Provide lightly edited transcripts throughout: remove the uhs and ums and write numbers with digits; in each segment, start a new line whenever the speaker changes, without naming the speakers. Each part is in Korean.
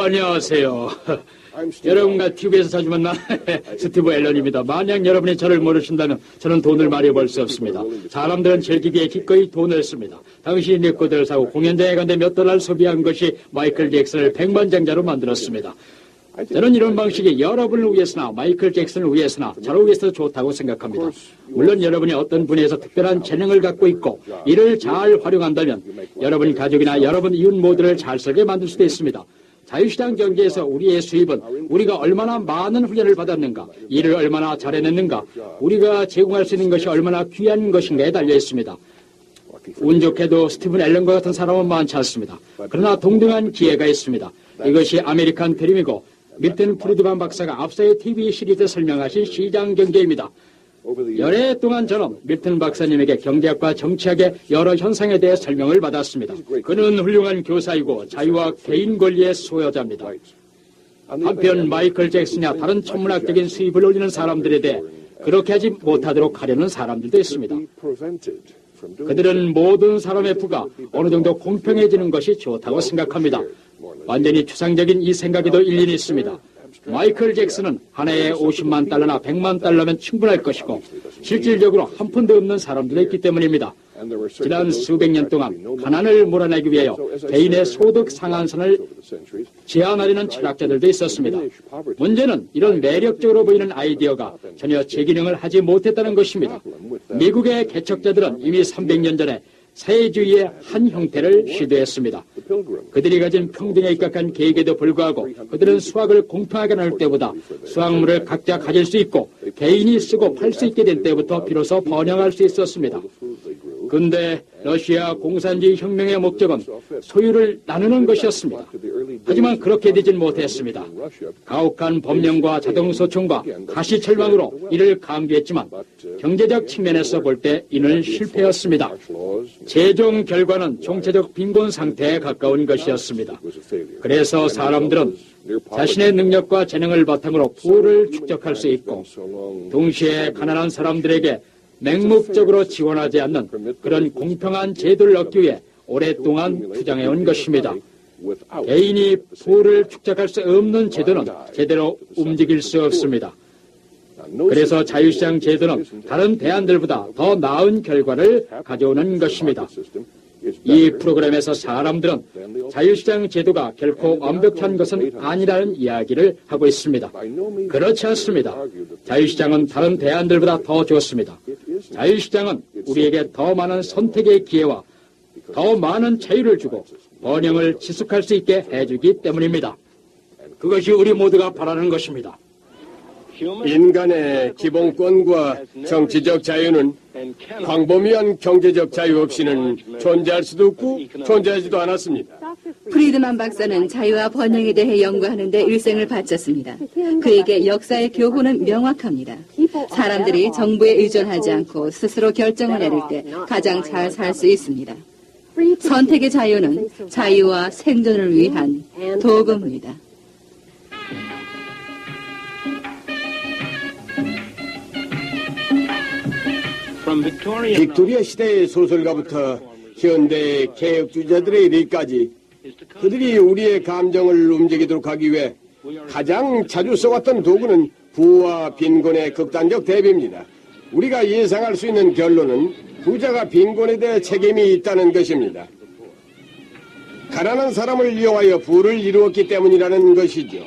안녕하세요. 여러분과 TV에서 자주 만난 스티브 앨런입니다. 만약 여러분이 저를 모르신다면 저는 돈을 많이 벌 수 없습니다. 사람들은 즐기기에 기꺼이 돈을 씁니다. 당시 레코드를 사고 공연장에 간데 몇 달러를 소비한 것이 마이클 잭슨을 백만장자로 만들었습니다. 저는 이런 방식이 여러분을 위해서나 마이클 잭슨을 위해서나 저를 위해서 좋다고 생각합니다. 물론 여러분이 어떤 분야에서 특별한 재능을 갖고 있고 이를 잘 활용한다면 여러분 가족이나 여러분 이웃 모두를 잘 살게 만들 수도 있습니다. 자유시장 경제에서 우리의 수입은 우리가 얼마나 많은 훈련을 받았는가, 일을 얼마나 잘해냈는가, 우리가 제공할 수 있는 것이 얼마나 귀한 것인가에 달려 있습니다. 운 좋게도 스티븐 앨런과 같은 사람은 많지 않습니다. 그러나 동등한 기회가 있습니다. 이것이 아메리칸 드림이고 밀턴 프리드만 박사가 앞서의 TV 시리즈에 설명하신 시장 경제입니다. 연애 동안 저는 밀턴 박사님에게 경제학과 정치학의 여러 현상에 대해 설명을 받았습니다. 그는 훌륭한 교사이고 자유와 개인 권리의 수호자입니다. 한편 마이클 잭슨이나 다른 천문학적인 수입을 올리는 사람들에 대해 그렇게 하지 못하도록 하려는 사람들도 있습니다. 그들은 모든 사람의 부가 어느 정도 공평해지는 것이 좋다고 생각합니다. 완전히 추상적인 이 생각에도 일리는 있습니다. 마이클 잭슨은 한 해에 50만 달러나 100만 달러면 충분할 것이고 실질적으로 한 푼도 없는 사람들이 있기 때문입니다. 지난 수백 년 동안 가난을 몰아내기 위하여 개인의 소득 상한선을 제한하려는 철학자들도 있었습니다. 문제는 이런 매력적으로 보이는 아이디어가 전혀 제기능을 하지 못했다는 것입니다. 미국의 개척자들은 이미 300년 전에 사회주의의 한 형태를 시도했습니다. 그들이 가진 평등에 입각한 계획에도 불구하고 그들은 수확을 공평하게 나눌 때보다 수확물을 각자 가질 수 있고 개인이 쓰고 팔 수 있게 될 때부터 비로소 번영할 수 있었습니다. 그런데 러시아 공산주의 혁명의 목적은 소유를 나누는 것이었습니다. 하지만 그렇게 되진 못했습니다. 가혹한 법령과 자동소총과 가시철망으로 이를 강조했지만 경제적 측면에서 볼 때 이는 실패였습니다. 최종 결과는 총체적 빈곤 상태에 가까운 것이었습니다. 그래서 사람들은 자신의 능력과 재능을 바탕으로 부를 축적할 수 있고 동시에 가난한 사람들에게 맹목적으로 지원하지 않는 그런 공평한 제도를 얻기 위해 오랫동안 주장해온 것입니다. 개인이 부를 축적할 수 없는 제도는 제대로 움직일 수 없습니다. 그래서 자유시장 제도는 다른 대안들보다 더 나은 결과를 가져오는 것입니다. 이 프로그램에서 사람들은 자유시장 제도가 결코 완벽한 것은 아니라는 이야기를 하고 있습니다. 그렇지 않습니다. 자유시장은 다른 대안들보다 더 좋습니다. 자유시장은 우리에게 더 많은 선택의 기회와 더 많은 자유를 주고 번영을 지속할 수 있게 해주기 때문입니다. 그것이 우리 모두가 바라는 것입니다.
인간의 기본권과 정치적 자유는 광범위한 경제적 자유 없이는 존재할 수도 없고 존재하지도 않았습니다.
프리드만 박사는 자유와 번영에 대해 연구하는 데 일생을 바쳤습니다. 그에게 역사의 교훈은 명확합니다. 사람들이 정부에 의존하지 않고 스스로 결정을 내릴 때 가장 잘 살 수 있습니다. 선택의 자유는 자유와 생존을 위한 도구입니다.
빅토리아 시대의 소설가부터 현대 개혁주의자들의 일까지 그들이 우리의 감정을 움직이도록 하기 위해 가장 자주 써왔던 도구는 부와 빈곤의 극단적 대비입니다. 우리가 예상할 수 있는 결론은 부자가 빈곤에 대해 책임이 있다는 것입니다. 가난한 사람을 이용하여 부를 이루었기 때문이라는 것이죠.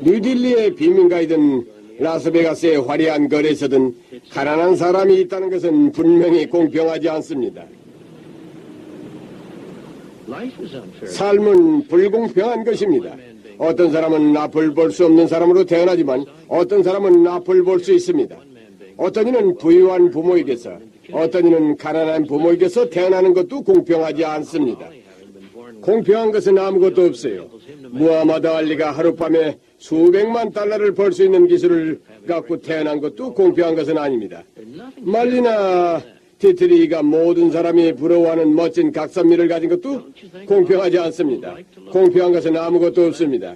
뉴딜리의 빈민가이든 라스베가스의 화려한 거리에서든 가난한 사람이 있다는 것은 분명히 공평하지 않습니다. 삶은 불공평한 것입니다. 어떤 사람은 앞을 볼 수 없는 사람으로 태어나지만 어떤 사람은 앞을 볼 수 있습니다. 어떤 이는 부유한 부모에게서, 어떤 이는 가난한 부모에게서 태어나는 것도 공평하지 않습니다. 공평한 것은 아무것도 없어요. 무하마드 알리가 하룻밤에 수백만 달러를 벌 수 있는 기술을 갖고 태어난 것도 공평한 것은 아닙니다. 말리나 티트리가 모든 사람이 부러워하는 멋진 각선미를 가진 것도 공평하지 않습니다. 공평한 것은 아무것도 없습니다.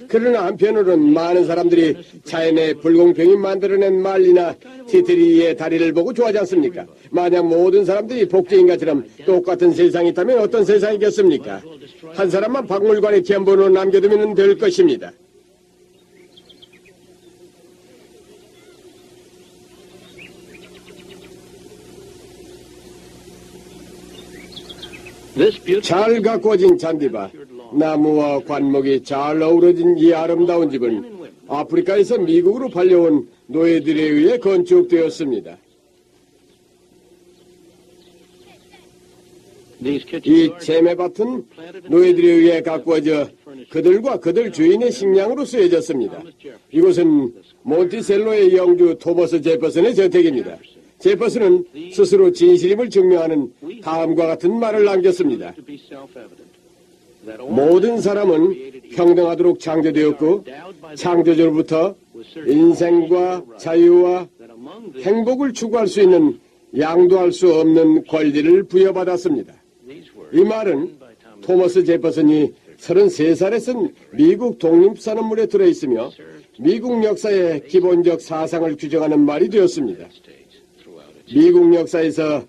그러나 한편으로는 많은 사람들이 자연의 불공평이 만들어낸 말리나 티트리의 다리를 보고 좋아하지 않습니까? 만약 모든 사람들이 복제인가처럼 똑같은 세상이 있다면 어떤 세상이겠습니까? 한 사람만 박물관에 견본으로 남겨두면 될 것입니다. 잘 가꾸어진 잔디밭, 나무와 관목이 잘 어우러진 이 아름다운 집은 아프리카에서 미국으로 팔려온 노예들에 의해 건축되었습니다. 이 재매밭은 노예들에 의해 가꾸어져 그들과 그들 주인의 식량으로 쓰여졌습니다. 이곳은 몬티셀로의 영주 토머스 제퍼슨의 저택입니다. 제퍼슨은 스스로 진실임을 증명하는 다음과 같은 말을 남겼습니다. 모든 사람은 평등하도록 창조되었고 창조주로부터 인생과 자유와 행복을 추구할 수 있는 양도할 수 없는 권리를 부여받았습니다. 이 말은 토머스 제퍼슨이 33살에 쓴 미국 독립선언문에 들어있으며 미국 역사의 기본적 사상을 규정하는 말이 되었습니다. 미국 역사에서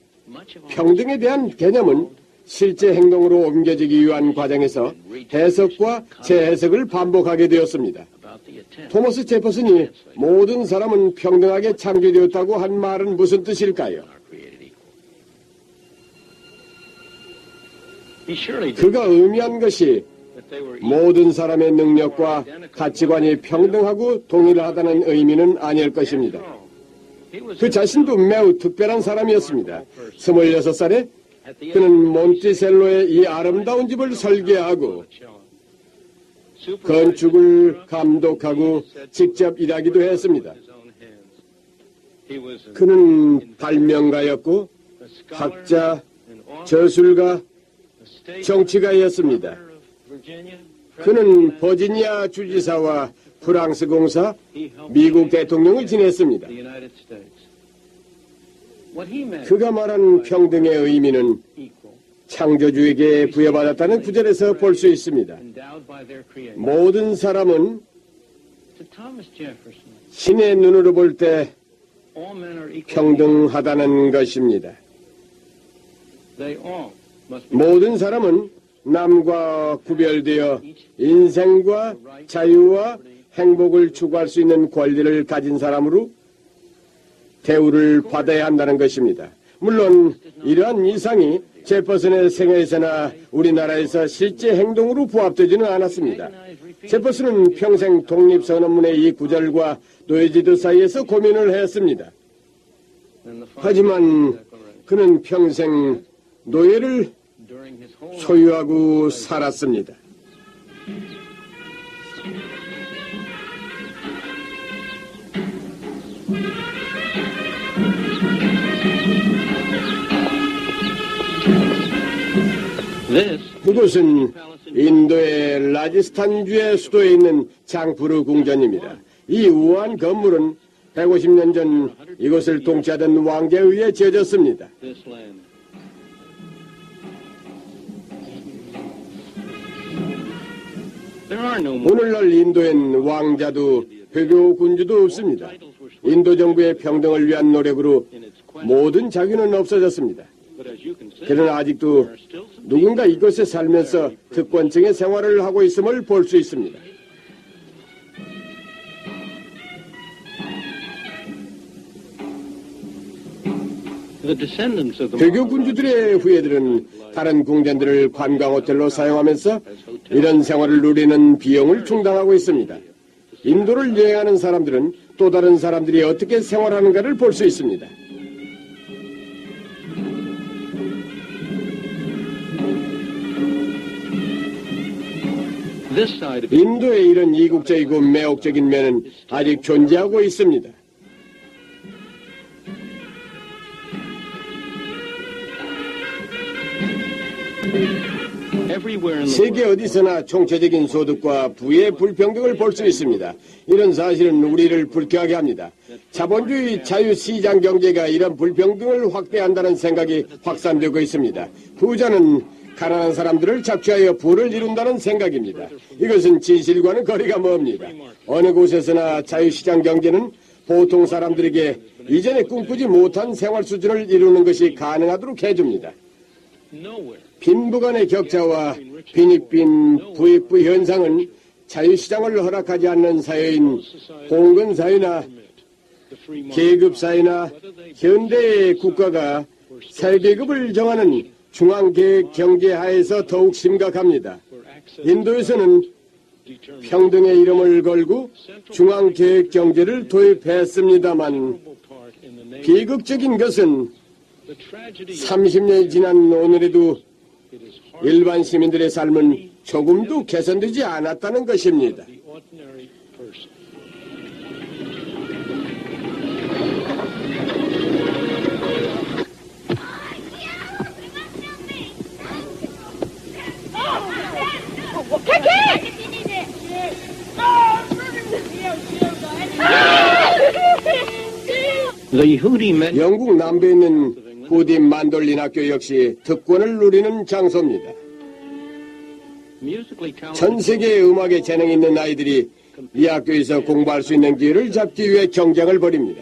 평등에 대한 개념은 실제 행동으로 옮겨지기 위한 과정에서 해석과 재해석을 반복하게 되었습니다. 토머스 제퍼슨이 모든 사람은 평등하게 창조되었다고 한 말은 무슨 뜻일까요? 그가 의미한 것이 모든 사람의 능력과 가치관이 평등하고 동일하다는 의미는 아닐 것입니다. 그 자신도 매우 특별한 사람이었습니다. 26살에 그는 몬티셀로의 이 아름다운 집을 설계하고 건축을 감독하고 직접 일하기도 했습니다. 그는 발명가였고 학자, 저술가, 정치가였습니다. 그는 버지니아 주지사와 프랑스 공사, 미국 대통령을 지냈습니다. 그가 말한 평등의 의미는 창조주에게 부여받았다는 구절에서 볼 수 있습니다. 모든 사람은 신의 눈으로 볼 때 평등하다는 것입니다. 모든 사람은 남과 구별되어 인생과 자유와 행복을 추구할 수 있는 권리를 가진 사람으로 대우를 받아야 한다는 것입니다. 물론 이러한 이상이 제퍼슨의 생애에서나 우리나라에서 실제 행동으로 부합되지는 않았습니다. 제퍼슨은 평생 독립선언문의 이 구절과 노예제도 사이에서 고민을 했습니다. 하지만 그는 평생 노예를 소유하고 살았습니다. 그곳은 인도의 라지스탄주의 수도에 있는 장푸르 궁전입니다. 이 우아한 건물은 150년 전 이곳을 통치하던 왕자에 의해 지어졌습니다. 오늘날 인도엔 왕자도 회교 군주도 없습니다. 인도 정부의 평등을 위한 노력으로 모든 자유는 없어졌습니다. 그러나 아직도 누군가 이곳에 살면서 특권층의 생활을 하고 있음을 볼 수 있습니다. 회교 군주들의 후예들은 다른 궁전들을 관광 호텔로 사용하면서 이런 생활을 누리는 비용을 충당하고 있습니다. 인도를 여행하는 사람들은 또 다른 사람들이 어떻게 생활하는가를 볼 수 있습니다. 인도의 이런 이국적이고 매혹적인 면은 아직 존재하고 있습니다. 세계 어디서나 총체적인 소득과 부의 불평등을 볼 수 있습니다. 이런 사실은 우리를 불쾌하게 합니다. 자본주의 자유시장 경제가 이런 불평등을 확대한다는 생각이 확산되고 있습니다. 부자는 가난한 사람들을 착취하여 부를 이룬다는 생각입니다. 이것은 진실과는 거리가 멉니다. 어느 곳에서나 자유시장 경제는 보통 사람들에게 이전에 꿈꾸지 못한 생활 수준을 이루는 것이 가능하도록 해줍니다. 빈부 간의 격차와 빈익빈 부익부 현상은 자유시장을 허락하지 않는 사회인 봉건사회나 계급사회나 현대의 국가가 사회계급을 정하는 중앙계획 경제하에서 더욱 심각합니다. 인도에서는 평등의 이름을 걸고 중앙계획 경제를 도입했습니다만 비극적인 것은 30년이 지난 오늘에도 일반 시민들의 삶은 조금도 개선되지 않았다는 것입니다. 영국 남부에 있는 후디 만돌린 학교 역시 특권을 누리는 장소입니다. 전 세계의 음악에 재능이 있는 아이들이 이 학교에서 공부할 수 있는 기회를 잡기 위해 경쟁을 벌입니다.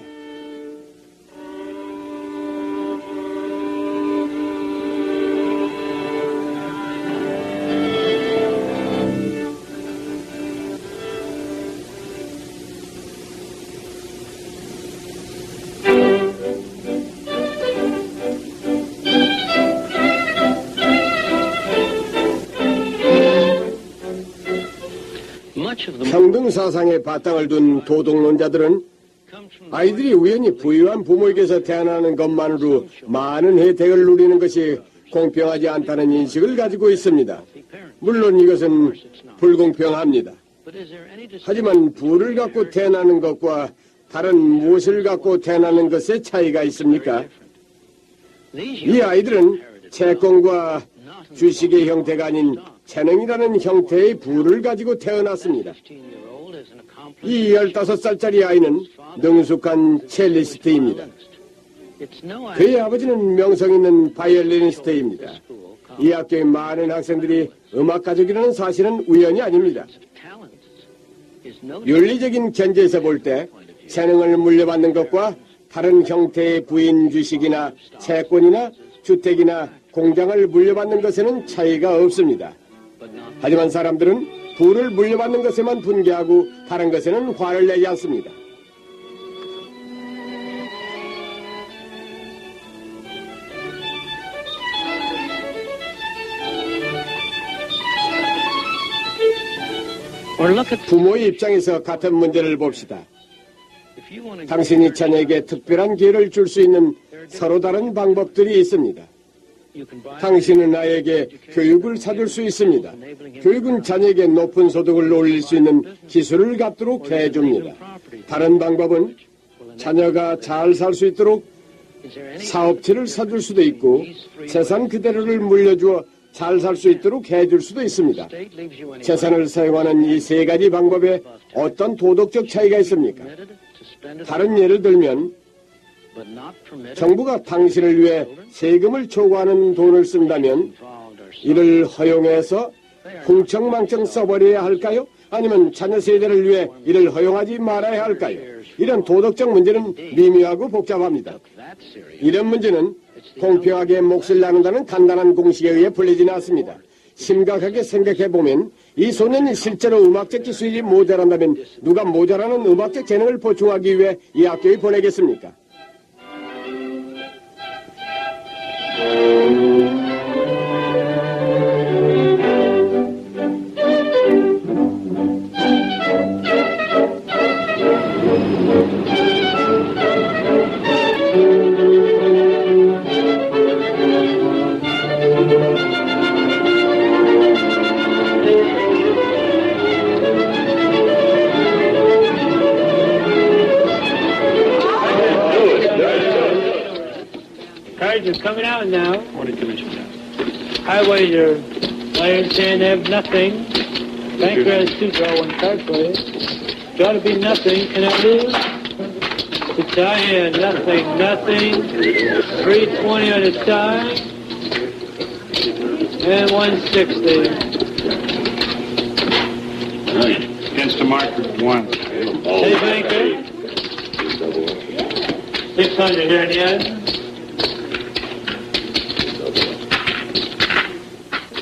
평등 사상에 바탕을 둔 도덕론자들은 아이들이 우연히 부유한 부모에게서 태어나는 것만으로 많은 혜택을 누리는 것이 공평하지 않다는 인식을 가지고 있습니다. 물론 이것은 불공평합니다. 하지만 부를 갖고 태어나는 것과 다른 무엇을 갖고 태어나는 것에 차이가 있습니까? 이 아이들은 채권과 주식의 형태가 아닌 재능이라는 형태의 부를 가지고 태어났습니다. 이 15살짜리 아이는 능숙한 첼리스트입니다. 그의 아버지는 명성 있는 바이올리니스트입니다. 이 학교의 많은 학생들이 음악가족이라는 사실은 우연이 아닙니다. 윤리적인 견제에서 볼 때 재능을 물려받는 것과 다른 형태의 부인 주식이나 채권이나 주택이나 공장을 물려받는 것에는 차이가 없습니다. 하지만 사람들은 부를 물려받는 것에만 분개하고 다른 것에는 화를 내지 않습니다. 부모의 입장에서 같은 문제를 봅시다. 당신이 자녀에게 특별한 기회를 줄 수 있는 서로 다른 방법들이 있습니다. 당신은 아이에게 교육을 사줄 수 있습니다. 교육은 자녀에게 높은 소득을 올릴 수 있는 기술을 갖도록 해줍니다. 다른 방법은 자녀가 잘 살 수 있도록 사업체를 사줄 수도 있고 재산 그대로를 물려주어 잘 살 수 있도록 해줄 수도 있습니다. 재산을 사용하는 이 세 가지 방법에 어떤 도덕적 차이가 있습니까? 다른 예를 들면 정부가 당신을 위해 세금을 초과하는 돈을 쓴다면 이를 허용해서 흥청망청 써버려야 할까요? 아니면 자녀 세대를 위해 이를 허용하지 말아야 할까요? 이런 도덕적 문제는 미묘하고 복잡합니다. 이런 문제는 공평하게 몫을 나눈다는 간단한 공식에 의해 풀리지는 않습니다. 심각하게 생각해보면 이 소년이 실제로 음악적 기술이 모자란다면 누가 모자라는 음악적 재능을 보충하기 위해 이 학교에 보내겠습니까?
Cards are coming out now. 42 inches out. I wager players can't have nothing. Banker has two draw one card for you. Got to be nothing. Can I lose? The tie in, nothing. 320 on the tie. And 160.
Against the mark, one.
Hey, Banker. 600 here in the end.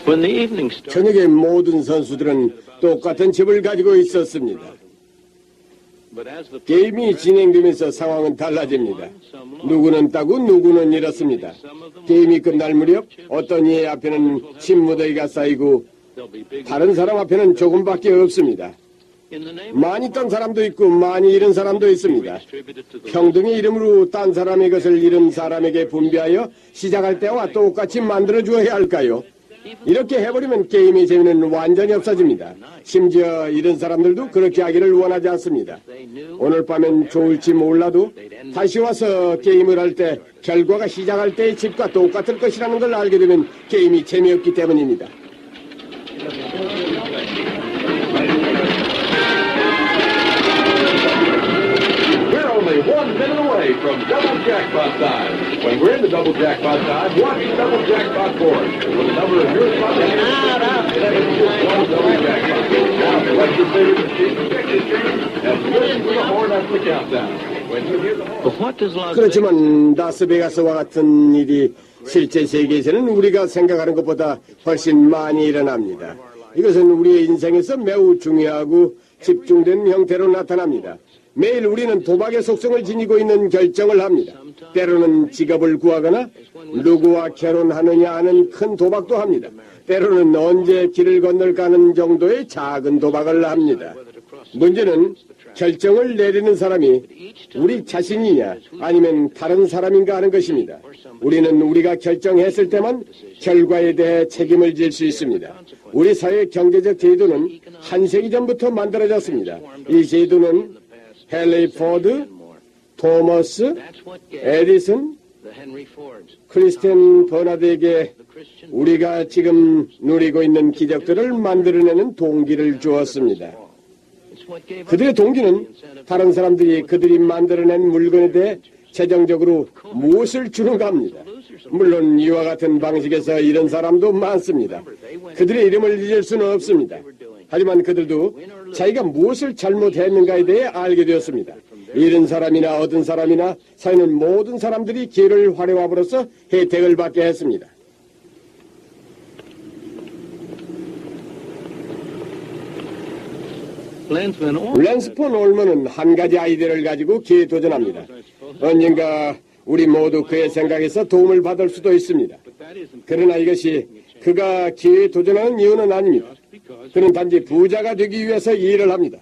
When the evening started,
저녁에 모든 선수들은 똑같은 집을 가지고 있었습니다. 게임이 진행되면서 상황은 달라집니다. 누구는 따고 누구는 잃었습니다. 게임이 끝날 무렵 어떤 이의 앞에는 침무더기가 쌓이고 다른 사람 앞에는 조금밖에 없습니다. 많이 딴 사람도 있고 많이 잃은 사람도 있습니다. 평등의 이름으로 딴 사람의 것을 잃은 사람에게 분배하여 시작할 때와 똑같이 만들어 주어야 할까요? 이렇게 해버리면 게임의 재미는 완전히 없어집니다. 심지어 이런 사람들도 그렇게 하기를 원하지 않습니다. 오늘 밤엔 좋을지 몰라도 다시 와서 게임을 할 때 결과가 시작할 때의 집과 똑같을 것이라는 걸 알게 되면 게임이 재미없기 때문입니다.
We're only 1 minute away from double jackpot time. When we're in the double jackpot time, watch double jackpot board. With the number of your spots, one double jackpot. Now select your favorite machine, check your screen, and listen to the horn after the countdown. When you hear the horn...
but what does Las Vegas
그렇지만 라스베가스와 같은 일이 실제 세계에서는 우리가 생각하는 것보다 훨씬 많이 일어납니다. 이것은 우리의 인생에서 매우 중요하고 집중된 형태로 나타납니다. 매일 우리는 도박의 속성을 지니고 있는 결정을 합니다. 때로는 직업을 구하거나 누구와 결혼하느냐 하는 큰 도박도 합니다. 때로는 언제 길을 건널까 하는 정도의 작은 도박을 합니다. 문제는 결정을 내리는 사람이 우리 자신이냐 아니면 다른 사람인가 하는 것입니다. 우리는 우리가 결정했을 때만 결과에 대해 책임을 질 수 있습니다. 우리 사회의 경제적 제도는 한 세기 전부터 만들어졌습니다. 이 제도는 헨리 포드, 토머스, 에디슨, 크리스텐 버나드에게 우리가 지금 누리고 있는 기적들을 만들어내는 동기를 주었습니다. 그들의 동기는 다른 사람들이 그들이 만들어낸 물건에 대해 재정적으로 무엇을 주는가 합니다. 물론 이와 같은 방식에서 이런 사람도 많습니다. 그들의 이름을 잊을 수는 없습니다. 하지만 그들도 자기가 무엇을 잘못했는가에 대해 알게 되었습니다. 잃은 사람이나 얻은 사람이나 사회는 모든 사람들이 기회를 활용함으로써 혜택을 받게 했습니다. 랜스 폰 올먼은 한 가지 아이디어를 가지고 기회에 도전합니다. 언젠가 우리 모두 그의 생각에서 도움을 받을 수도 있습니다. 그러나 이것이 그가 기회에 도전하는 이유는 아닙니다. 그는 단지 부자가 되기 위해서 이 일을 합니다.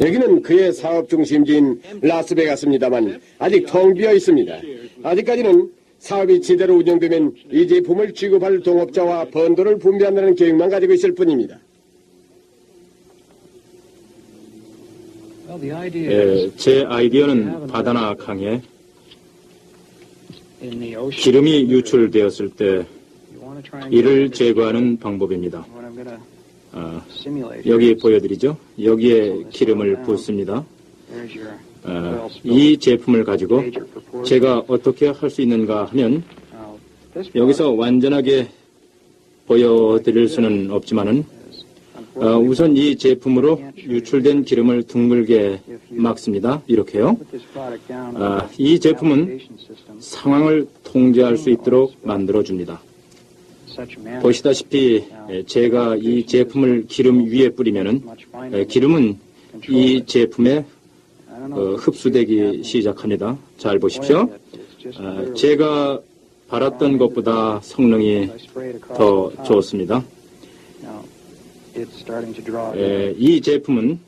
여기는 그의 사업 중심지인 라스베가스입니다만 아직 텅 비어 있습니다. 아직까지는 사업이 제대로 운영되면 이 제품을 취급할 동업자와 번도를 분배한다는 계획만 가지고 있을 뿐입니다.
제 아이디어는 바다나 강에 기름이 유출되었을 때 이를 제거하는 방법입니다. 여기 보여드리죠. 여기에 기름을 붓습니다. 이 제품을 가지고 제가 어떻게 할 수 있는가 하면 여기서 완전하게 보여드릴 수는 없지만은 우선 이 제품으로 유출된 기름을 둥글게 막습니다. 이렇게요. 이 제품은 상황을 통제할 수 있도록 만들어줍니다. 보시다시피 제가 이 제품을 기름 위에 뿌리면은 기름은 이 제품에 흡수되기 시작합니다. 잘 보십시오. 제가 바랐던 것보다 성능이 더 좋습니다. 이 제품은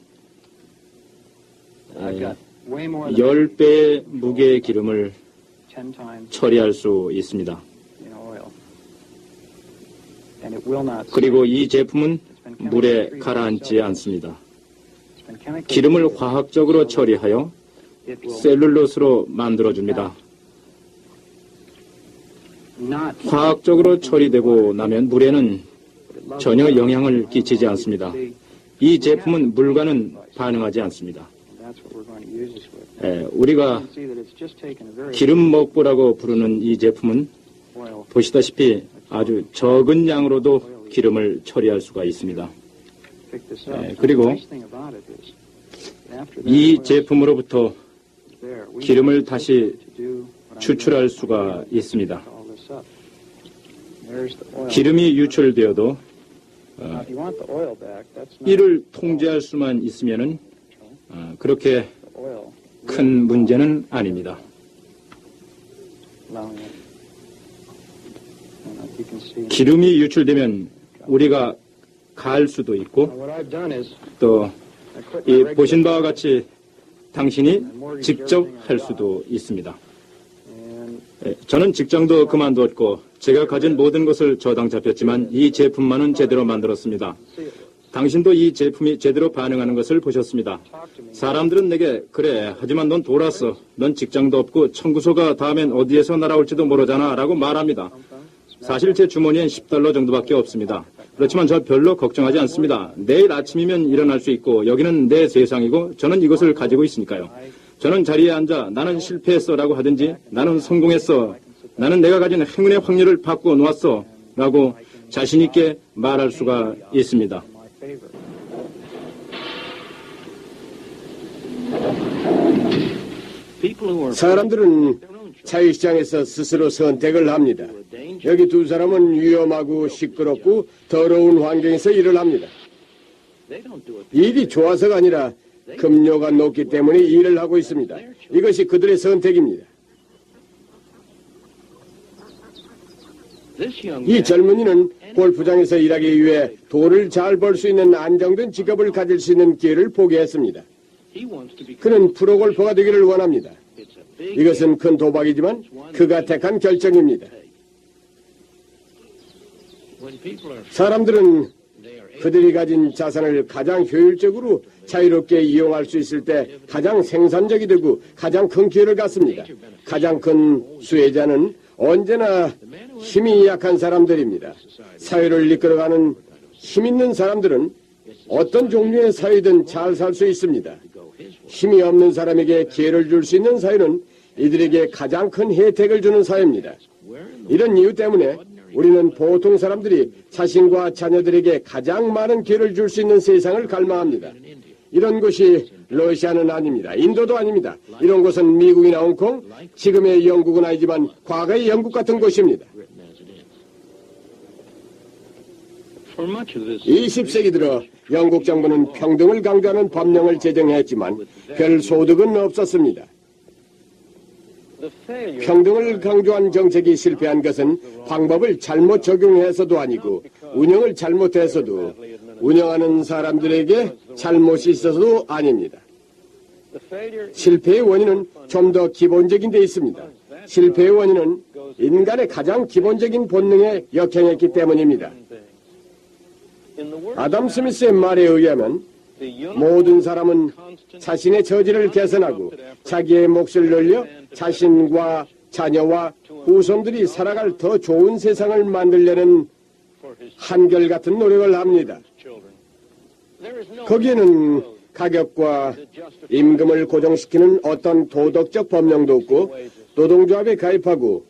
10배의 무게의 기름을 처리할 수 있습니다. 그리고 이 제품은 물에 가라앉지 않습니다. 기름을 화학적으로 처리하여 셀룰로스로 만들어줍니다. 화학적으로 처리되고 나면 물에는 전혀 영향을 끼치지 않습니다. 이 제품은 물과는 반응하지 않습니다. 우리가 기름 먹보라고 부르는 이 제품은 보시다시피 아주 적은 양으로도 기름을 처리할 수가 있습니다. 그리고 이 제품으로부터 기름을 다시 추출할 수가 있습니다. 기름이 유출되어도 이를 통제할 수만 있으면은 그렇게 큰 문제는 아닙니다. 기름이 유출되면 우리가 갈 수도 있고 또 이 보신 바와 같이 당신이 직접 할 수도 있습니다. 저는 직장도 그만두었고 제가 가진 모든 것을 저당 잡혔지만 이 제품만은 제대로 만들었습니다. 당신도 이 제품이 제대로 반응하는 것을 보셨습니다. 사람들은 내게 그래 하지만 넌 돌았어. 넌 직장도 없고 청구서가 다음엔 어디에서 날아올지도 모르잖아 라고 말합니다. 사실 제 주머니엔 $10 정도밖에 없습니다. 그렇지만 저 별로 걱정하지 않습니다. 내일 아침이면 일어날 수 있고 여기는 내 세상이고 저는 이것을 가지고 있으니까요. 저는 자리에 앉아 나는 실패했어 라고 하든지 나는 성공했어. 나는 내가 가진 행운의 확률을 바꾸어 놓았어 라고 자신 있게 말할 수가 있습니다.
사람들은 자유시장에서 스스로 선택을 합니다. 여기 두 사람은 위험하고 시끄럽고 더러운 환경에서 일을 합니다. 일이 좋아서가 아니라 급료가 높기 때문에 일을 하고 있습니다. 이것이 그들의 선택입니다. 이 젊은이는 골프장에서 일하기 위해 돈을 잘 벌 수 있는 안정된 직업을 가질 수 있는 기회를 포기했습니다. 그는 프로골퍼가 되기를 원합니다. 이것은 큰 도박이지만 그가 택한 결정입니다. 사람들은 그들이 가진 자산을 가장 효율적으로 자유롭게 이용할 수 있을 때 가장 생산적이 되고 가장 큰 기회를 갖습니다. 가장 큰 수혜자는 언제나 힘이 약한 사람들입니다. 사회를 이끌어가는 힘 있는 사람들은 어떤 종류의 사회든 잘 살 수 있습니다. 힘이 없는 사람에게 기회를 줄 수 있는 사회는 이들에게 가장 큰 혜택을 주는 사회입니다. 이런 이유 때문에 우리는 보통 사람들이 자신과 자녀들에게 가장 많은 기회를 줄 수 있는 세상을 갈망합니다. 이런 곳이 러시아는 아닙니다. 인도도 아닙니다. 이런 곳은 미국이나 홍콩, 지금의 영국은 아니지만 과거의 영국 같은 곳입니다. 20세기 들어 영국 정부는 평등을 강조하는 법령을 제정했지만 별 소득은 없었습니다. 평등을 강조한 정책이 실패한 것은 방법을 잘못 적용해서도 아니고 운영을 잘못해서도 운영하는 사람들에게 잘못이 있어서도 아닙니다. 실패의 원인은 좀 더 기본적인 데 있습니다. 실패의 원인은 인간의 가장 기본적인 본능에 역행했기 때문입니다. 아담 스미스의 말에 의하면 모든 사람은 자신의 처지를 개선하고 자기의 몫을 늘려 자신과 자녀와 후손들이 살아갈 더 좋은 세상을 만들려는 한결같은 노력을 합니다. 거기에는 가격과 임금을 고정시키는 어떤 도덕적 법령도 없고 노동조합에 가입하고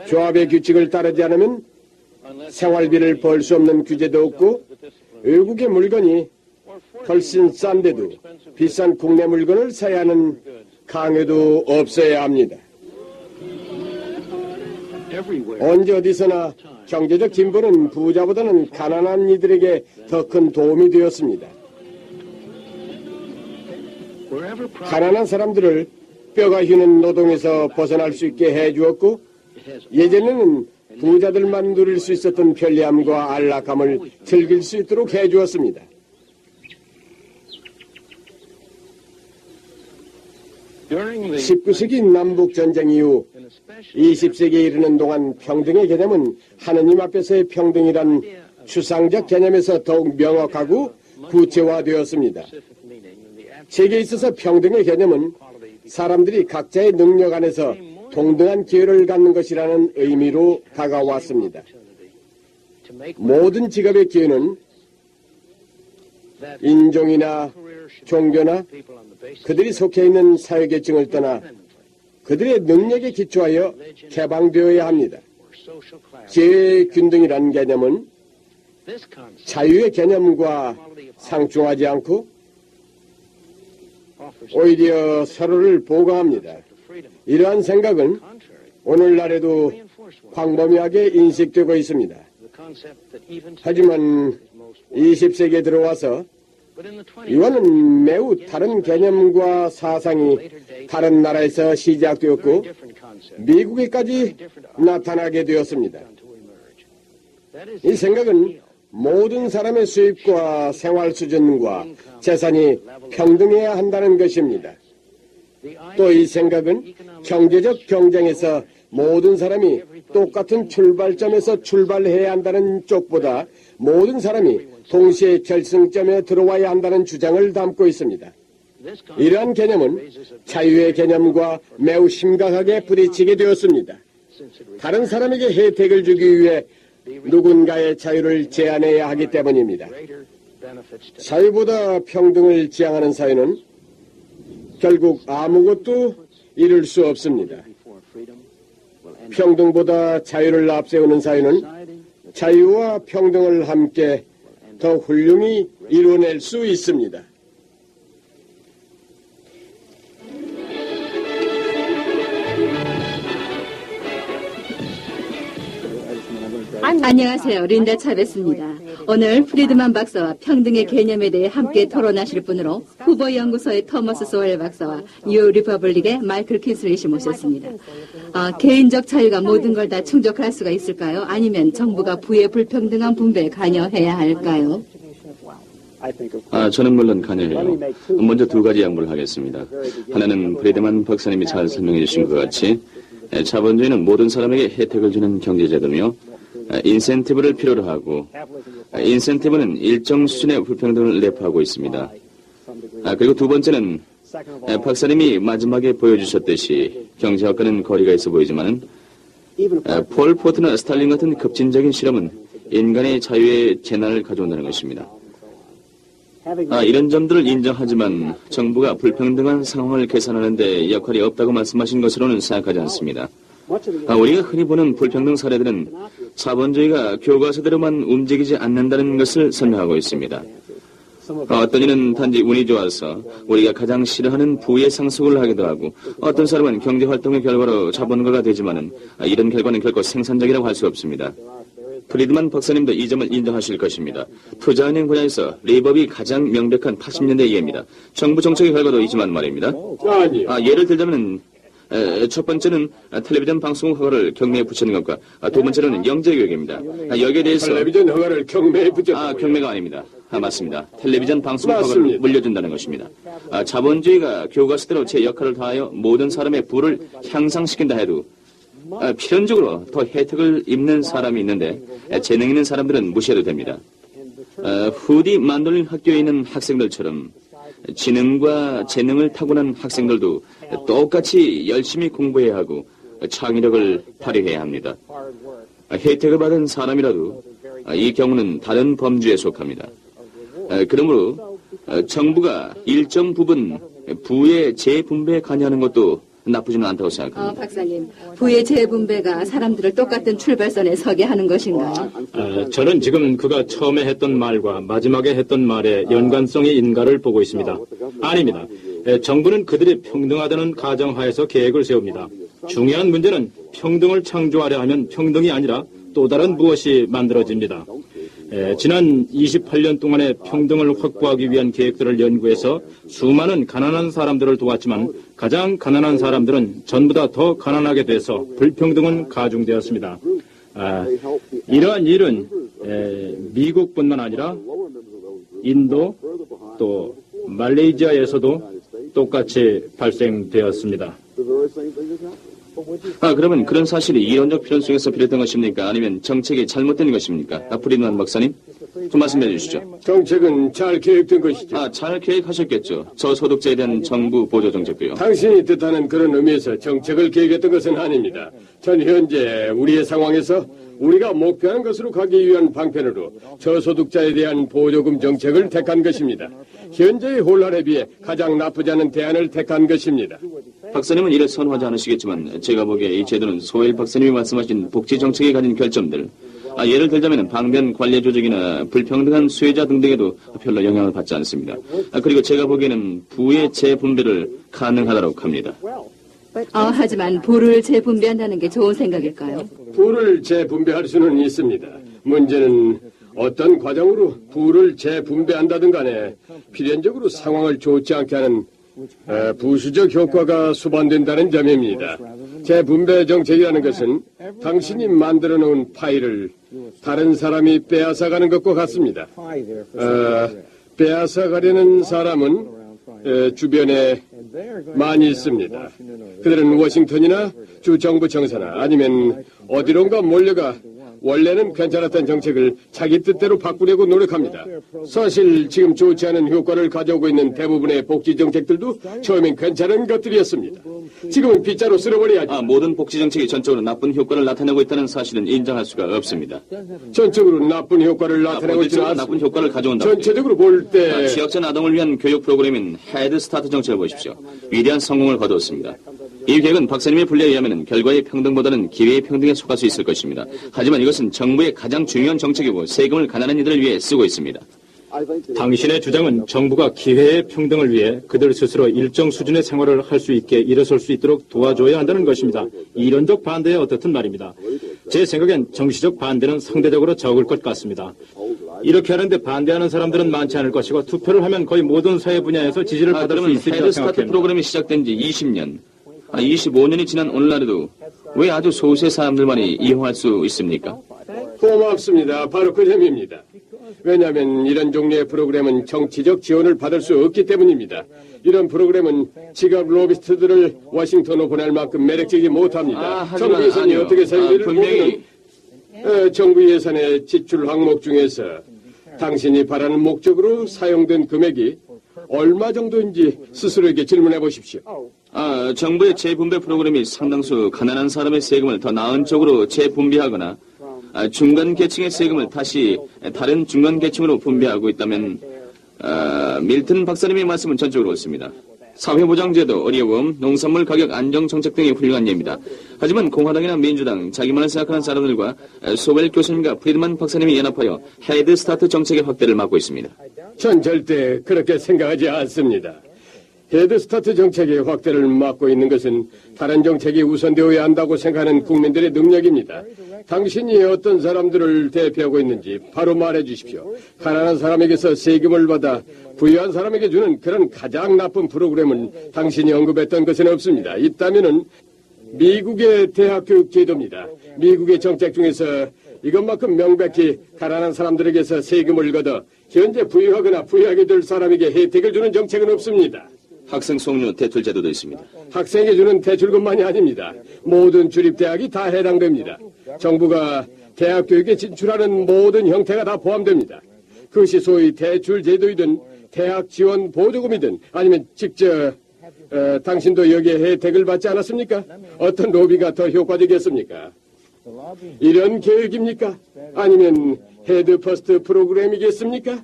조합의 규칙을 따르지 않으면 생활비를 벌 수 없는 규제도 없고 외국의 물건이 훨씬 싼데도 비싼 국내 물건을 사야 하는 강요도 없어야 합니다. 언제 어디서나 경제적 진보는 부자보다는 가난한 이들에게 더 큰 도움이 되었습니다. 가난한 사람들을 뼈가 휘는 노동에서 벗어날 수 있게 해주었고 예전에는 부자들만 누릴 수 있었던 편리함과 안락함을 즐길 수 있도록 해주었습니다. (19세기) 남북전쟁 이후 20세기에 이르는 동안 평등의 개념은 하느님 앞에서의 평등이란 추상적 개념에서 더욱 명확하고 구체화되었습니다. 세계에 있어서 평등의 개념은 사람들이 각자의 능력 안에서 동등한 기회를 갖는 것이라는 의미로 다가왔습니다. 모든 직업의 기회는 인종이나 종교나 그들이 속해 있는 사회계층을 떠나 그들의 능력에 기초하여 개방되어야 합니다. 기회의 균등이라는 개념은 자유의 개념과 상충하지 않고 오히려 서로를 보강합니다. 이러한 생각은 오늘날에도 광범위하게 인식되고 있습니다. 하지만 20세기에 들어와서 이와는 매우 다른 개념과 사상이 다른 나라에서 시작되었고 미국에까지 나타나게 되었습니다. 이 생각은 모든 사람의 수입과 생활 수준과 재산이 평등해야 한다는 것입니다. 또 이 생각은 경제적 경쟁에서 모든 사람이 똑같은 출발점에서 출발해야 한다는 쪽보다 모든 사람이 동시에 결승점에 들어와야 한다는 주장을 담고 있습니다. 이러한 개념은 자유의 개념과 매우 심각하게 부딪히게 되었습니다. 다른 사람에게 혜택을 주기 위해 누군가의 자유를 제한해야 하기 때문입니다. 자유보다 평등을 지향하는 사회는 결국 아무것도 이룰 수 없습니다. 평등보다 자유를 앞세우는 사회는 자유와 평등을 함께 더 훌륭히 이뤄낼 수 있습니다.
안녕하세요. 린다 차베스입니다. 오늘 프리드만 박사와 평등의 개념에 대해 함께 토론하실 분으로 후보 연구소의 토머스 소웰 박사와 뉴 리퍼블릭의 마이클 키슬릿이 모셨습니다. 개인적 자유가 모든 걸 다 충족할 수가 있을까요? 아니면 정부가 부의 불평등한 분배에 관여해야 할까요?
저는 물론 관여해요. 먼저 두 가지 양보를 하겠습니다. 하나는 프리드만 박사님이 잘 설명해 주신 것 같이 자본주의는 모든 사람에게 혜택을 주는 경제제도며 인센티브를 필요로 하고 인센티브는 일정 수준의 불평등을 내포하고 있습니다. 그리고 두 번째는 박사님이 마지막에 보여주셨듯이 경제학과는 거리가 있어 보이지만 폴 포트나 스탈린 같은 급진적인 실험은 인간의 자유의 재난을 가져온다는 것입니다. 이런 점들을 인정하지만 정부가 불평등한 상황을 개선하는 데 역할이 없다고 말씀하신 것으로는 생각하지 않습니다. 우리가 흔히 보는 불평등 사례들은 자본주의가 교과서대로만 움직이지 않는다는 것을 설명하고 있습니다. 어떤 이는 단지 운이 좋아서 우리가 가장 싫어하는 부의 상속을 하기도 하고 어떤 사람은 경제활동의 결과로 자본가가 되지만은 이런 결과는 결코 생산적이라고 할 수 없습니다. 프리드만 박사님도 이 점을 인정하실 것입니다. 투자은행 분야에서 레이법이 가장 명백한 80년대 이해입니다. 정부 정책의 결과도 있지만 말입니다. 예를 들자면 첫 번째는 텔레비전 방송국 허가를 경매에 붙이는 것과 두 번째로는 영재교육입니다. 여기에 대해서
텔레비전 허가를 경매에 붙였다고요?
경매가 아닙니다. 맞습니다. 텔레비전 방송국 허가를 물려준다는 것입니다. 자본주의가 교과서대로 제 역할을 다하여 모든 사람의 부를 향상시킨다 해도 필연적으로 더 혜택을 입는 사람이 있는데 재능 있는 사람들은 무시해도 됩니다. 후디 만돌린 학교에 있는 학생들처럼 지능과 재능을 타고난 학생들도 똑같이 열심히 공부해야 하고 창의력을 발휘해야 합니다. 혜택을 받은 사람이라도 이 경우는 다른 범주에 속합니다. 그러므로 정부가 일정 부분 부의 재분배에 관여하는 것도 나쁘지는 않다고 생각합니다.
박사님, 부의 재분배가 사람들을 똑같은 출발선에 서게 하는 것인가요?
저는 지금 그가 처음에 했던 말과 마지막에 했던 말의 연관성이 인가를 보고 있습니다. 아닙니다. 정부는 그들이 평등하다는 가정하에서 계획을 세웁니다. 중요한 문제는 평등을 창조하려 하면 평등이 아니라 또 다른 무엇이 만들어집니다. 지난 28년 동안의 평등을 확보하기 위한 계획들을 연구해서 수많은 가난한 사람들을 도왔지만 가장 가난한 사람들은 전부 더 가난하게 돼서 불평등은 가중되었습니다. 이러한 일은 미국뿐만 아니라 인도 또 말레이시아에서도 똑같이 발생되었습니다.
그러면 그런 사실이 이론적 필연성에서 비롯된 것입니까? 아니면 정책이 잘못된 것입니까? 프리드만 박사님? 좀 말씀해 주시죠.
정책은 잘 계획된 것이죠.
잘 계획하셨겠죠. 저소득자에 대한 정부 보조 정책도요.
당신이 뜻하는 그런 의미에서 정책을 계획했던 것은 아닙니다. 전 현재 우리의 상황에서 우리가 목표하는 것으로 가기 위한 방편으로 저소득자에 대한 보조금 정책을 택한 것입니다. 현재의 혼란에 비해 가장 나쁘지 않은 대안을 택한 것입니다.
박사님은 이를 선호하지 않으시겠지만 제가 보기에 이 제도는 소엘 박사님이 말씀하신 복지 정책에 가진 결점들, 예를 들자면 방대한 관리 조직이나 불평등한 수혜자 등등에도 별로 영향을 받지 않습니다. 그리고 제가 보기에는 부의 재분배를 가능하다고 합니다.
하지만 부를 재분배한다는 게 좋은 생각일까요?
부를 재분배할 수는 있습니다. 문제는 어떤 과정으로 부를 재분배한다든 간에 필연적으로 상황을 좋지 않게 하는 부수적 효과가 수반된다는 점입니다. 재분배 정책이라는 것은 당신이 만들어 놓은 파일을 다른 사람이 빼앗아가는 것과 같습니다. 빼앗아가려는 사람은 주변에 많이 있습니다. 그들은 워싱턴이나 주정부 청사나 아니면 어디론가 몰려가 원래는 괜찮았던 정책을 자기 뜻대로 바꾸려고 노력합니다. 사실 지금 좋지 않은 효과를 가져오고 있는 대부분의 복지 정책들도 처음엔 괜찮은 것들이었습니다. 지금은 빗자루 쓸어버려야죠.
모든 복지 정책이 전적으로 나쁜 효과를 나타내고 있다는 사실은 인정할 수가 없습니다.
전적으로 나쁜 효과를 나타내고 있지는 않습니다.
나쁜 효과를 가져온다.
전체적으로 볼 때
취약전 아동을 위한 교육 프로그램인 헤드 스타트 정책을 보십시오. 위대한 성공을 거두었습니다. 이 계획은 박사님의 분류에 의하면 결과의 평등보다는 기회의 평등에 속할 수 있을 것입니다. 하지만 이것은 정부의 가장 중요한 정책이고 세금을 가난한 이들을 위해 쓰고 있습니다.
당신의 주장은 정부가 기회의 평등을 위해 그들 스스로 일정 수준의 생활을 할 수 있게 일어설 수 있도록 도와줘야 한다는 것입니다. 이론적 반대에 어떻든 말입니다. 제 생각엔 정치적 반대는 상대적으로 적을 것 같습니다. 이렇게 하는데 반대하는 사람들은 많지 않을 것이고 투표를 하면 거의 모든 사회 분야에서 지지를 받을 수 있으리라
헤드 스타트
생각합니다.
프로그램이 시작된 지 20년, 25년이 지난 오늘날에도 왜 아주 소수의 사람들만이 이용할 수 있습니까?
고맙습니다. 바로 그 점입니다. 왜냐하면 이런 종류의 프로그램은 정치적 지원을 받을 수 없기 때문입니다. 이런 프로그램은 지갑 로비스트들을 워싱턴으로 보낼 만큼 매력적이지 못합니다. 정부 예산이 어떻게 사용될지를
분명히
보면 정부 예산의 지출 항목 중에서 당신이 바라는 목적으로 사용된 금액이 얼마 정도인지 스스로에게 질문해 보십시오.
정부의 재분배 프로그램이 상당수 가난한 사람의 세금을 더 나은 쪽으로 재분배하거나 중간 계층의 세금을 다시 다른 중간 계층으로 분배하고 있다면 밀튼 박사님의 말씀은 전적으로 옳습니다. 사회보장제도, 어려움, 농산물 가격 안정 정책 등이 훌륭한 예입니다. 하지만 공화당이나 민주당, 자기만을 생각하는 사람들과 소웰 교수님과 프리드만 박사님이 연합하여 헤드 스타트 정책의 확대를 막고 있습니다.
전 절대 그렇게 생각하지 않습니다. 헤드 스타트 정책의 확대를 막고 있는 것은 다른 정책이 우선되어야 한다고 생각하는 국민들의 능력입니다. 당신이 어떤 사람들을 대표하고 있는지 바로 말해 주십시오. 가난한 사람에게서 세금을 받아 부유한 사람에게 주는 그런 가장 나쁜 프로그램을 당신이 언급했던 것은 없습니다. 있다면은 미국의 대학교육 제도입니다. 미국의 정책 중에서 이것만큼 명백히 가난한 사람들에게서 세금을 걷어 현재 부유하거나 부유하게 될 사람에게 혜택을 주는 정책은 없습니다.
학생 송료 대출 제도도 있습니다.
학생에게 주는 대출금만이 아닙니다. 모든 주립대학이 다 해당됩니다. 정부가 대학 교육에 진출하는 모든 형태가 다 포함됩니다. 그것이 소위 대출 제도이든 대학 지원 보조금이든 아니면 직접 당신도 여기에 혜택을 받지 않았습니까? 어떤 로비가 더 효과적이었습니까? 이런 계획입니까? 아니면 헤드 퍼스트 프로그램이겠습니까?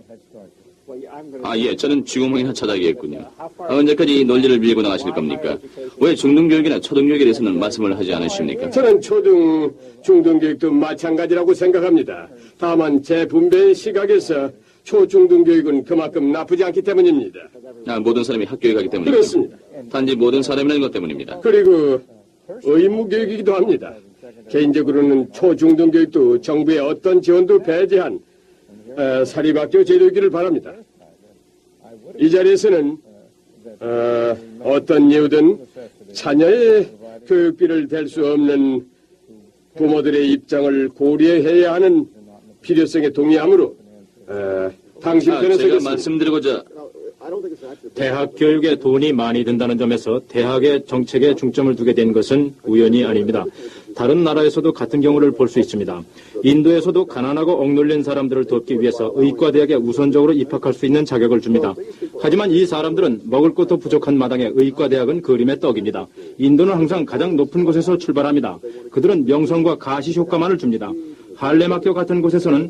예, 저는 쥐구멍이나 찾아야겠군요. 언제까지 이 논리를 밀고 나가실 겁니까? 왜 중등교육이나 초등교육에 대해서는 말씀을 하지 않으십니까?
저는 중등교육도 마찬가지라고 생각합니다. 다만 재분배의 시각에서 초중등교육은 그만큼 나쁘지 않기 때문입니다.
모든 사람이 학교에 가기 때문입니다.
그렇습니다.
단지 모든 사람이라는 것 때문입니다.
그리고 의무교육이기도 합니다. 개인적으로는 초중등교육도 정부의 어떤 지원도 배제한 사립학교 제도이기를 바랍니다. 이 자리에서는 어떤 이유든 자녀의 교육비를 댈 수 없는 부모들의 입장을 고려해야 하는 필요성에 동의하므로 당신 편에
제가
서겠습니다.
말씀드리고자
대학 교육에 돈이 많이 든다는 점에서 대학의 정책에 중점을 두게 된 것은 우연이 아닙니다.
다른 나라에서도 같은 경우를 볼 수 있습니다. 인도에서도 가난하고 억눌린 사람들을 돕기 위해서 의과대학에 우선적으로 입학할 수 있는 자격을 줍니다. 하지만 이 사람들은 먹을 것도 부족한 마당에 의과대학은 그림의 떡입니다. 인도는 항상 가장 높은 곳에서 출발합니다. 그들은 명성과 가시 효과만을 줍니다. 할렘학교 같은 곳에서는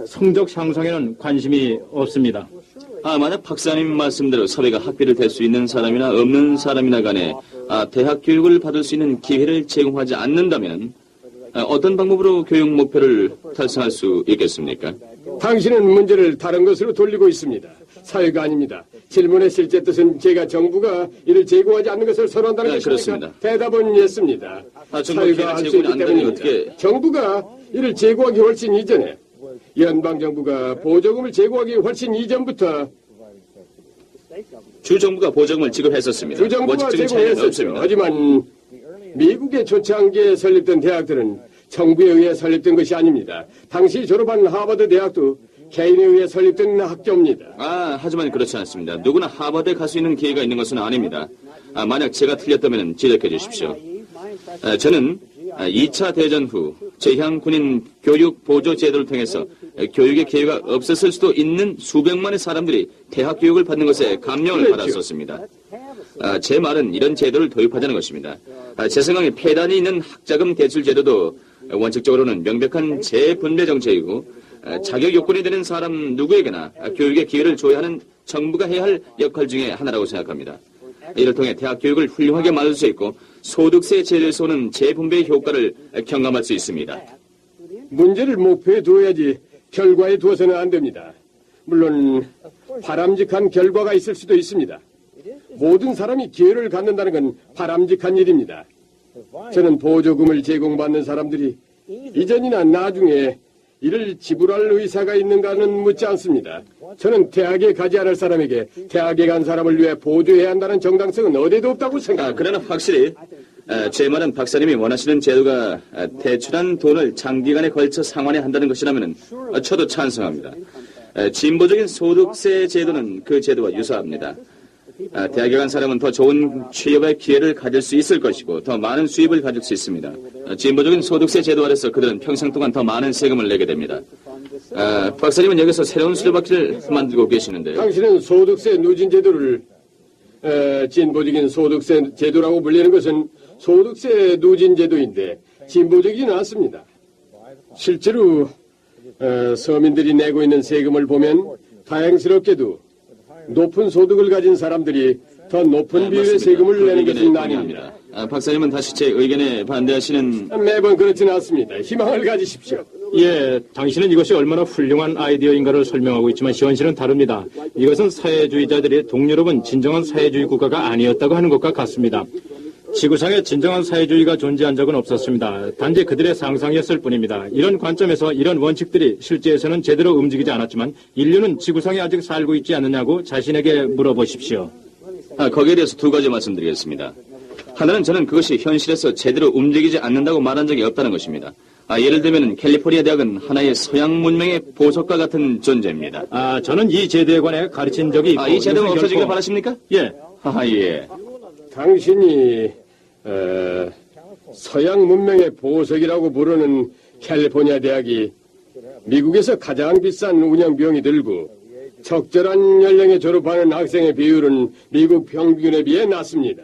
성적 향상에는 관심이 없습니다.
만약 박사님 말씀대로 사회가 학비를 댈 수 있는 사람이나 없는 사람이나 간에 대학 교육을 받을 수 있는 기회를 제공하지 않는다면 어떤 방법으로 교육 목표를 달성할 수 있겠습니까?
당신은 문제를 다른 것으로 돌리고 있습니다. 사회가 아닙니다. 질문의 실제 뜻은 제가 정부가 이를 제공하지 않는 것을 선호한다는 것입니까?
그렇습니다.
대답은 예습니다. 사회가 할 수 있기 때문입니다.
어떻게...
정부가 이를 제공하기 훨씬 이전에 연방정부가 보조금을 제공하기 훨씬 이전부터
주정부가 보조금을 지급했었습니다.
주정부가 제공했었죠. 하지만 미국의 초창기에 설립된 대학들은 정부에 의해 설립된 것이 아닙니다. 당시 졸업한 하버드 대학도 개인에 의해 설립된 학교입니다.
하지만 그렇지 않습니다. 누구나 하버드에 갈 수 있는 기회가 있는 것은 아닙니다. 만약 제가 틀렸다면 지적해 주십시오. 저는 2차 대전 후 제향 군인 교육 보조 제도를 통해서 교육의 기회가 없었을 수도 있는 수백만의 사람들이 대학 교육을 받는 것에 감명을 받았었습니다. 제 말은 이런 제도를 도입하자는 것입니다. 제 생각에 폐단이 있는 학자금 대출 제도도 원칙적으로는 명백한 재분배 정책이고 자격 요건이 되는 사람 누구에게나 교육의 기회를 줘야 하는 정부가 해야 할 역할 중에 하나라고 생각합니다. 이를 통해 대학 교육을 훌륭하게 만들 수 있고 소득세 제도에서 오는 재분배의 효과를 경감할 수 있습니다.
문제를 목표에 두어야지 결과에 두어서는 안 됩니다. 물론 바람직한 결과가 있을 수도 있습니다. 모든 사람이 기회를 갖는다는 건 바람직한 일입니다. 저는 보조금을 제공받는 사람들이 이전이나 나중에 이를 지불할 의사가 있는가는 묻지 않습니다. 저는 대학에 가지 않을 사람에게 대학에 간 사람을 위해 보조해야 한다는 정당성은 어디에도 없다고 생각합니다.
그러나 확실히 제 말은 박사님이 원하시는 제도가 대출한 돈을 장기간에 걸쳐 상환해야 한다는 것이라면 저도 찬성합니다. 진보적인 소득세 제도는 그 제도와 유사합니다. 대학에 간 사람은 더 좋은 취업의 기회를 가질 수 있을 것이고 더 많은 수입을 가질 수 있습니다. 진보적인 소득세 제도 아래서 그들은 평생 동안 더 많은 세금을 내게 됩니다. 박사님은 여기서 새로운 수레바퀴를 만들고 계시는데요.
당신은 소득세 누진 제도를 진보적인 소득세 제도라고 불리는 것은 소득세 누진 제도인데 진보적이지는 않습니다. 실제로 서민들이 내고 있는 세금을 보면 다행스럽게도 높은 소득을 가진 사람들이 더 높은 비율의 세금을 내는 것은 아닙니다.
박사님은 다시 제 의견에 반대하시는...
매번 그렇지는 않습니다. 희망을 가지십시오.
예, 당신은 이것이 얼마나 훌륭한 아이디어인가를 설명하고 있지만 현실은 다릅니다. 이것은 사회주의자들이 동유럽은 진정한 사회주의 국가가 아니었다고 하는 것과 같습니다. 지구상에 진정한 사회주의가 존재한 적은 없었습니다. 단지 그들의 상상이었을 뿐입니다. 이런 관점에서 이런 원칙들이 실제에서는 제대로 움직이지 않았지만 인류는 지구상에 아직 살고 있지 않느냐고 자신에게 물어보십시오.
거기에 대해서 두 가지 말씀드리겠습니다. 하나는 저는 그것이 현실에서 제대로 움직이지 않는다고 말한 적이 없다는 것입니다. 예를 들면 캘리포니아 대학은 하나의 서양 문명의 보석과 같은 존재입니다.
저는 이 제도에 관해 가르친 적이 있고...
이 제도가 없어지길 바라십니까?
예.
예.
당신이 서양 문명의 보석이라고 부르는 캘리포니아 대학이 미국에서 가장 비싼 운영 비용이 들고 적절한 연령에 졸업하는 학생의 비율은 미국 평균에 비해 낮습니다.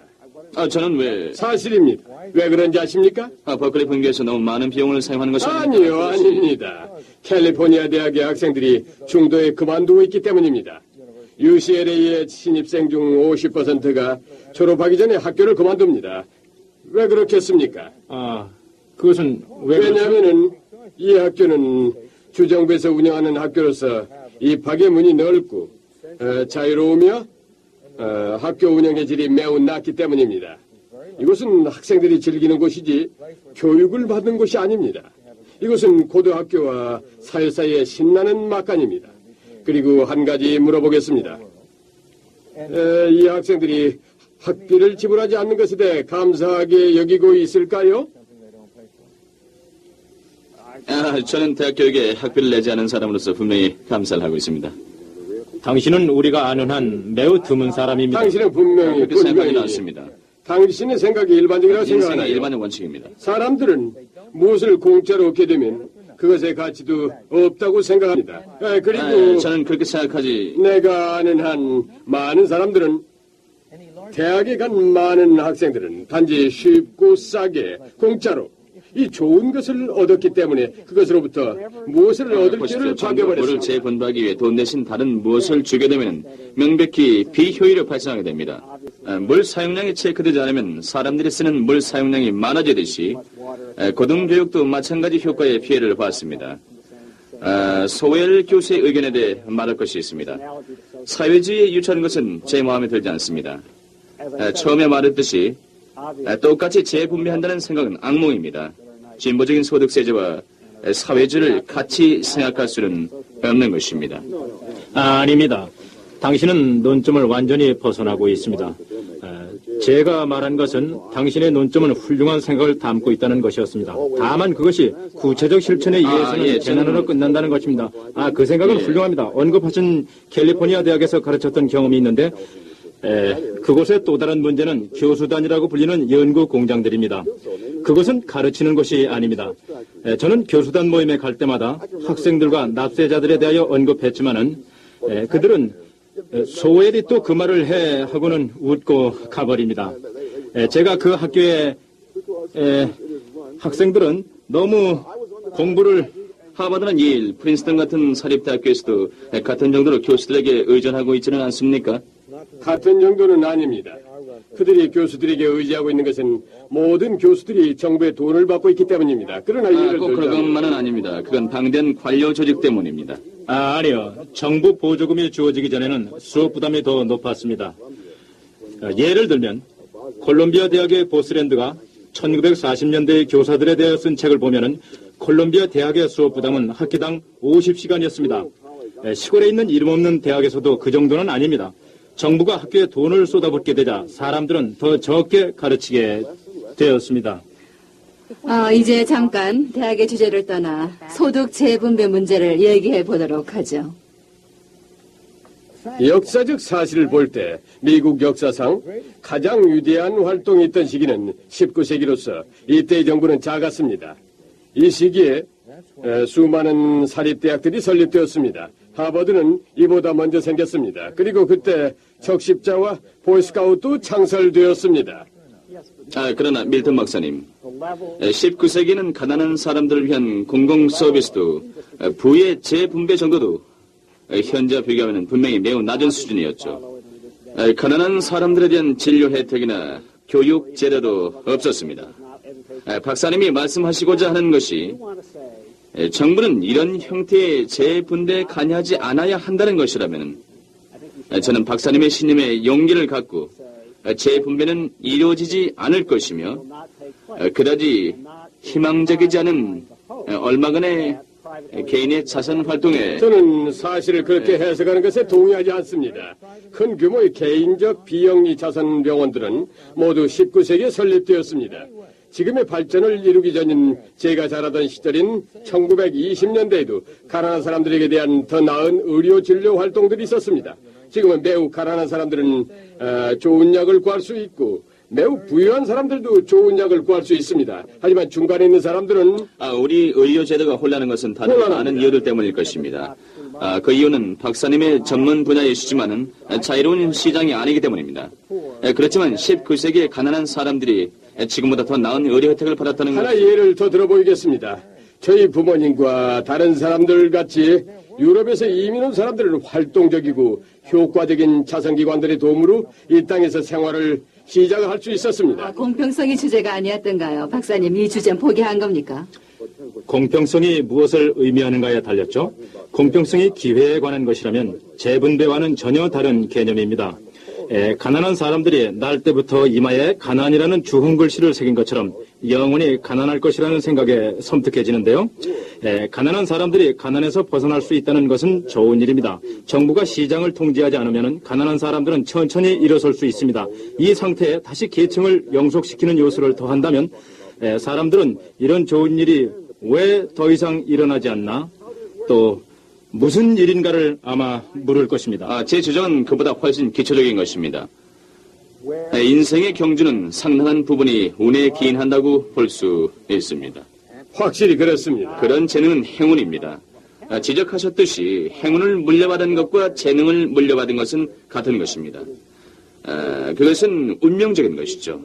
저는 왜...
사실입니다. 왜 그런지 아십니까?
버클리 분교에서 너무 많은 비용을 사용하는 것이
아니요, 아닙니다. 캘리포니아 대학의 학생들이 중도에 그만두고 있기 때문입니다. UCLA의 신입생 중 50%가 졸업하기 전에 학교를 그만둡니다. 왜 그렇겠습니까?
그것은
왜냐하면은 이 학교는 주정부에서 운영하는 학교로서 입학의 문이 넓고 자유로우며 학교 운영의 질이 매우 낮기 때문입니다. 이것은 학생들이 즐기는 곳이지 교육을 받는 곳이 아닙니다. 이것은 고등학교와 사회 사이의 신나는 막간입니다. 그리고 한 가지 물어보겠습니다. 이 학생들이 학비를 지불하지 않는 것에 대해 감사하게 여기고 있을까요?
저는 대학 교육에 학비를 내지 않은 사람으로서 분명히 감사를 하고 있습니다.
당신은 우리가 아는 한 매우 드문 사람입니다.
당신은 분명히
않습니다.
당신의 생각이 일반적이라고
인생의
생각하나요?
일반적 원칙입니다.
사람들은 무엇을 공짜로 얻게 되면 그것의 가치도 없다고 생각합니다. 그리고
저는 그렇게 생각하지.
내가 아는 한 많은 사람들은 대학에 간 많은 학생들은 단지 쉽고 싸게 공짜로 이 좋은 것을 얻었기 때문에 그것으로부터 무엇을 얻을 길을
정부를
파괴버렸습니다.
재분배하기 위해 돈 대신 다른 무엇을 주게 되면 명백히 비효율이 발생하게 됩니다. 물 사용량이 체크되지 않으면 사람들이 쓰는 물 사용량이 많아지듯이 고등교육도 마찬가지 효과의 피해를 봤습니다. 소웰 교수의 의견에 대해 말할 것이 있습니다. 사회주의에 유치하는 것은 제 마음에 들지 않습니다. 처음에 말했듯이 똑같이 재분배한다는 생각은 악몽입니다. 진보적인 소득세제와 사회주의를 같이 생각할 수는 없는 것입니다.
아닙니다. 당신은 논점을 완전히 벗어나고 있습니다. 제가 말한 것은 당신의 논점은 훌륭한 생각을 담고 있다는 것이었습니다. 다만 그것이 구체적 실천에 의해서는 재난으로 끝난다는 것입니다. 그 생각은 훌륭합니다. 언급하신 캘리포니아 대학에서 가르쳤던 경험이 있는데 그곳의 또 다른 문제는 교수단이라고 불리는 연구 공장들입니다. 그것은 가르치는 것이 아닙니다. 저는 교수단 모임에 갈 때마다 학생들과 납세자들에 대하여 언급했지만은 그들은 소웰이 또 그 말을 해 하고는 웃고 가버립니다. 제가 그 학교의 학생들은 너무 공부를
하버드나 예일, 프린스턴 같은 사립대학교에서도 같은 정도로 교수들에게 의존하고 있지는 않습니까?
같은 정도는 아닙니다. 그들이 교수들에게 의지하고 있는 것은 모든 교수들이 정부의 돈을 받고 있기 때문입니다. 그러나 예를
꼭
들자면
그것만은 아닙니다. 그건 방대한 관료 조직 때문입니다.
아니요. 정부 보조금이 주어지기 전에는 수업 부담이 더 높았습니다. 예를 들면 콜롬비아 대학의 보스랜드가 1940년대 교사들에 대해 쓴 책을 보면은 콜롬비아 대학의 수업 부담은 학기당 50시간이었습니다. 시골에 있는 이름 없는 대학에서도 그 정도는 아닙니다. 정부가 학교에 돈을 쏟아붓게 되자 사람들은 더 적게 가르치게 되었습니다.
이제 잠깐 대학의 주제를 떠나 소득 재분배 문제를 얘기해 보도록 하죠.
역사적 사실을 볼 때 미국 역사상 가장 위대한 활동이 있던 시기는 19세기로서 이때의 정부는 작았습니다. 이 시기에 수많은 사립대학들이 설립되었습니다. 하버드는 이보다 먼저 생겼습니다. 그리고 그때 적십자와 보이스카우트도 창설되었습니다.
그러나 밀턴 박사님, 19세기는 가난한 사람들을 위한 공공 서비스도 부의 재분배 정도도 현재와 비교하면 분명히 매우 낮은 수준이었죠. 가난한 사람들에 대한 진료 혜택이나 교육 제도도 없었습니다. 박사님이 말씀하시고자 하는 것이 정부는 이런 형태의 재분배에 관여하지 않아야 한다는 것이라면 저는 박사님의 신념에 용기를 갖고 재분배는 이루어지지 않을 것이며 그다지 희망적이지 않은 얼마간의 개인의 자선 활동에
저는 사실을 그렇게 해석하는 것에 동의하지 않습니다. 큰 규모의 개인적 비영리 자선 병원들은 모두 19세기에 설립되었습니다. 지금의 발전을 이루기 전인 제가 자라던 시절인 1920년대에도 가난한 사람들에게 대한 더 나은 의료 진료 활동들이 있었습니다. 지금은 매우 가난한 사람들은 좋은 약을 구할 수 있고 매우 부유한 사람들도 좋은 약을 구할 수 있습니다. 하지만 중간에 있는 사람들은
우리 의료 제도가 혼란한 것은 다른 많은 이유들 때문일 것입니다. 그 이유는 박사님의 전문 분야이시지만은 자유로운 시장이 아니기 때문입니다. 그렇지만 19세기의 가난한 사람들이 지금보다 더 나은 의료 혜택을 받았다는
하나
것.
예를 더 들어보이겠습니다. 저희 부모님과 다른 사람들 같이 유럽에서 이민 온 사람들은 활동적이고 효과적인 자선기관들의 도움으로 이 땅에서 생활을 시작할 수 있었습니다.
공평성이 주제가 아니었던가요? 박사님, 이 주제는 포기한 겁니까?
공평성이 무엇을 의미하는가에 달렸죠. 공평성이 기회에 관한 것이라면 재분배와는 전혀 다른 개념입니다. 가난한 사람들이 날 때부터 이마에 가난이라는 주홍 글씨를 새긴 것처럼 영원히 가난할 것이라는 생각에 섬뜩해지는데요. 가난한 사람들이 가난에서 벗어날 수 있다는 것은 좋은 일입니다. 정부가 시장을 통제하지 않으면 가난한 사람들은 천천히 일어설 수 있습니다. 이 상태에 다시 계층을 영속시키는 요소를 더한다면 사람들은 이런 좋은 일이 왜 더 이상 일어나지 않나? 또 무슨 일인가를 아마 물을 것입니다.
제 주장은 그보다 훨씬 기초적인 것입니다. 인생의 경주는 상당한 부분이 운에 기인한다고 볼 수 있습니다.
확실히 그렇습니다.
그런 재능은 행운입니다. 지적하셨듯이 행운을 물려받은 것과 재능을 물려받은 것은 같은 것입니다. 그것은 운명적인 것이죠.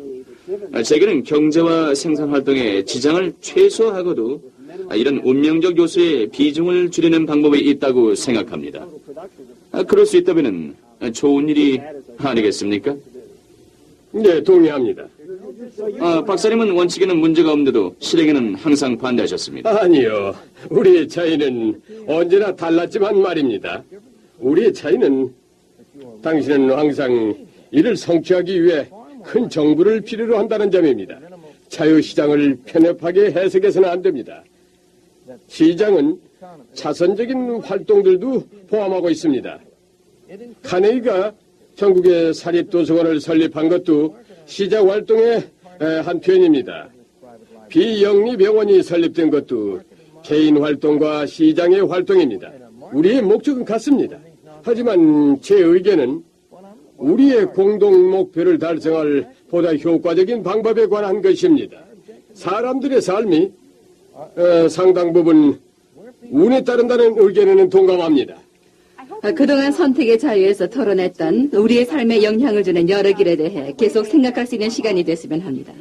제게는 경제와 생산활동에 지장을 최소화하고도 이런 운명적 요소에 비중을 줄이는 방법이 있다고 생각합니다. 그럴 수 있다면 좋은 일이 아니겠습니까?
네, 동의합니다.
박사님은 원칙에는 문제가 없는데도 실행에는 항상 반대하셨습니다.
아니요. 우리의 차이는 언제나 달랐지만 말입니다. 우리의 차이는 당신은 항상 이를 성취하기 위해 큰 정부를 필요로 한다는 점입니다. 자유시장을 편협하게 해석해서는 안 됩니다. 시장은 자선적인 활동들도 포함하고 있습니다. 카네이가 전국의 사립도서관을 설립한 것도 시장 활동의 한 편입니다. 비영리병원이 설립된 것도 개인 활동과 시장의 활동입니다. 우리의 목적은 같습니다. 하지만 제 의견은 우리의 공동 목표를 달성할 보다 효과적인 방법에 관한 것입니다. 사람들의 삶이 상당 부분 운에 따른다는 의견에는 동감합니다.
그동안 선택의 자유에서 토론했던 우리의 삶에 영향을 주는 여러 길에 대해 계속 생각할 수 있는 시간이 됐으면 합니다.